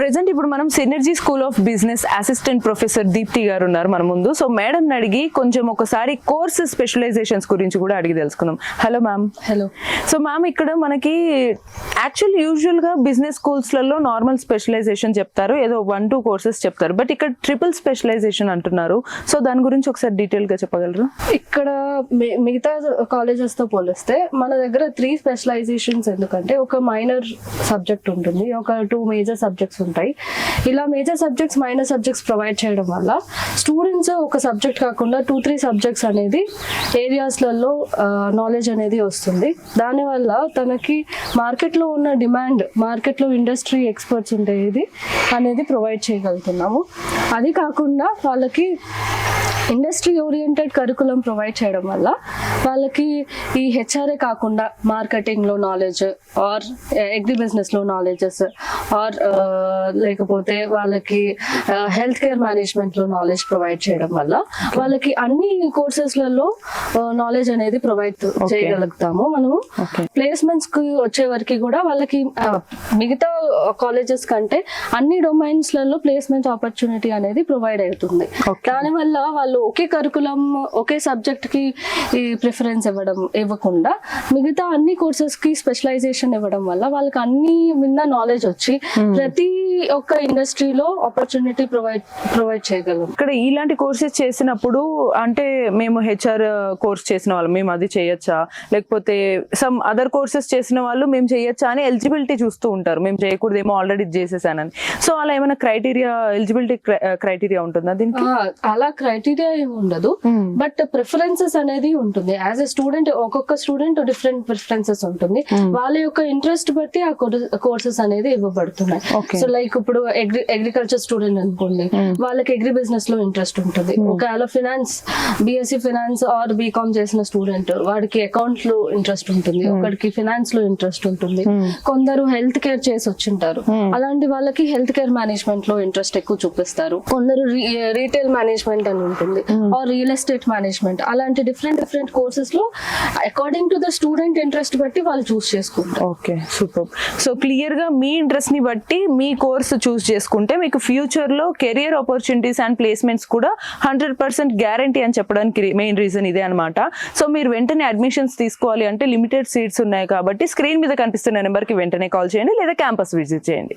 Present ఇప్పుడు మనం synergy school of business assistant professor Deepti garu ఉన్నారు మన ముందు. సో మేడం అడిగి కొంచెం ఒకసారి కోర్స్ స్పెషలైజేషన్స్ గురించి కూడా అడిగి తెలుసుకుందాం. Hello ma'am. Hello. So ma'am, ఇక్కడ మనకి యూజువల్ గా బిజినెస్ స్కూల్స్లలో నార్మల్ స్పెషలైజేషన్ చెప్తారు, ఏదో 1-2 కోర్సెస్ చెప్తారు, బట్ ఇక్కడ ట్రిపుల్ స్పెషలైజేషన్ అంటున్నారు. సో దాని గురించి ఒకసారి డీటెయిల్ గా చెప్పగలరు? ఇక్కడ మిగతా కాలేజెస్ తో పోలిస్తే మన దగ్గర 3 స్పెషలైజేషన్స్, ఎందుకంటే ఒక మైనర్ సబ్జెక్ట్ ఉంటుంది, ఒక 2 మేజర్ సబ్జెక్ట్స్ ఉంటాయి. ఇలా major subjects minor subjects provide చేయడం వల్ల స్టూడెంట్స్ ఒక సబ్జెక్ట్ కాకుండా 2-3 సబ్జెక్ట్స్ అనేది ఏరియాస్లలో నాలెడ్జ్ అనేది వస్తుంది. దానివల్ల తనకి మార్కెట్లో ఉన్న డిమాండ్, మార్కెట్లో ఇండస్ట్రీ ఎక్స్పర్ట్స్ ఉండేది అనేది ప్రొవైడ్ చేయగలుగుతున్నాము. అది కాకుండా వాళ్ళకి ఇండస్ట్రీ ఓరియంటెడ్ కరికులం ప్రొవైడ్ చేయడం వల్ల వాళ్ళకి ఈ హెచ్ఆర్ఏ కాకుండా మార్కెటింగ్లో నాలెడ్జ్, ఆర్ అగ్రి బిజినెస్లో నాలెడ్జెస్, ఆర్ లేకపోతే వాళ్ళకి హెల్త్ కేర్ మేనేజ్మెంట్లో నాలెడ్జ్ ప్రొవైడ్ చేయడం వల్ల వాళ్ళకి అన్ని కోర్సెస్లలో నాలెడ్జ్ అనేది ప్రొవైడ్ చేయగలుగుతాము మనము. ప్లేస్మెంట్స్ కి వచ్చే వరకు కూడా వాళ్ళకి మిగతా కాలేజెస్ కంటే అన్ని డొమైన్స్లలో ప్లేస్మెంట్ ఆపర్చునిటీ అనేది ప్రొవైడ్ అవుతుంది. దానివల్ల వాళ్ళు ఒకే కరికులం, ఒకే సబ్జెక్ట్ కి ప్రిఫరెన్స్ ఇవ్వకుండా మిగతా అన్ని కోర్సెస్ కి స్పెషలైజేషన్ ఇవ్వడం వల్ల వాళ్ళకి అన్ని మీద నాలెడ్జ్ వచ్చి ప్రతి ఒక్క ఇండస్ట్రీలో ఆపర్చునిటీ ప్రొవైడ్ చేయగలం. ఇక్కడ ఇలాంటి కోర్సెస్ చేసినప్పుడు అంటే మేము హెచ్ఆర్ కోర్స్ చేసిన వాళ్ళు మేము అది చేయొచ్చా, లేకపోతే సమ్ అదర్ కోర్సెస్ చేసిన వాళ్ళు మేము చేయొచ్చా అని ఎలిజిబిలిటీ చూస్తూ ఉంటారు. మేము చేయకూడదేమో, ఆల్రెడీ చేసేసానని. సో అలా ఏమైనా క్రైటీరియా, ఎలిజిబిలిటీ క్రైటీరియా ఉంటుందా దీనికి? అలా క్రైటీరియా ఏమి ఉండదు, బట్ ప్రిఫరెన్సెస్ అనేది ఉంటుంది. యాజ్ ఎ స్టూడెంట్ ఒక్కొక్క స్టూడెంట్ డిఫరెంట్ ప్రిఫరెన్సెస్ ఉంటుంది. వాళ్ళ యొక్క ఇంట్రెస్ట్ బట్టి ఆ కోర్సెస్ అనేది ఇవ్వబడుతున్నాయి. సో లైక్ ఇప్పుడు అగ్రికల్చర్ స్టూడెంట్ అనుకోండి, వాళ్ళకి అగ్రి బిజినెస్ లో ఇంట్రెస్ట్ ఉంటుంది. ఒకవేళ finance, BSc finance or BCom చేసిన స్టూడెంట్ వాడికి అకౌంట్ లో ఇంట్రెస్ట్ ఉంటుంది, ఒకరికి ఫినాన్స్ లో ఇంట్రెస్ట్ ఉంటుంది. కొందరు హెల్త్ కేర్ చేసి వచ్చింటారు, అలాంటి వాళ్ళకి హెల్త్ కేర్ మేనేజ్మెంట్ లో ఇంట్రెస్ట్ ఎక్కువ చూపిస్తారు. కొందరు రీటైల్ మేనేజ్మెంట్ అని ఉంటుంది, ఆర్ రియల్ ఎస్టేట్ మేనేజ్మెంట్. అలాంటి డిఫరెంట్ కోర్సెస్ లో according to the student interest బట్టి వాళ్ళు చూస్ చేసుకుంటారు. Okay, super. సో క్లియర్ గా మీ ఇంట్రెస్ట్ ని బట్టి మీ కోర్స్ చూస్ చేసుకుంటే మీకు ఫ్యూచర్ లో కెరియర్ ఆపర్చునిటీస్ అండ్ ప్లేస్మెంట్స్ కూడా 100% గ్యారంటీ అని చెప్పడానికి మెయిన్ రీజన్ ఇదే అనమాట. సో మీరు వెంటనే అడ్మిషన్స్ తీసుకోవాలి అంటే లిమిటెడ్ సీట్స్ ఉన్నాయి కాబట్టి స్క్రీన్ మీద కనిపిస్తున్న నెంబర్ కి వెంటనే కాల్ చేయండి, లేదా క్యాంపస్ విజిట్ చేయండి.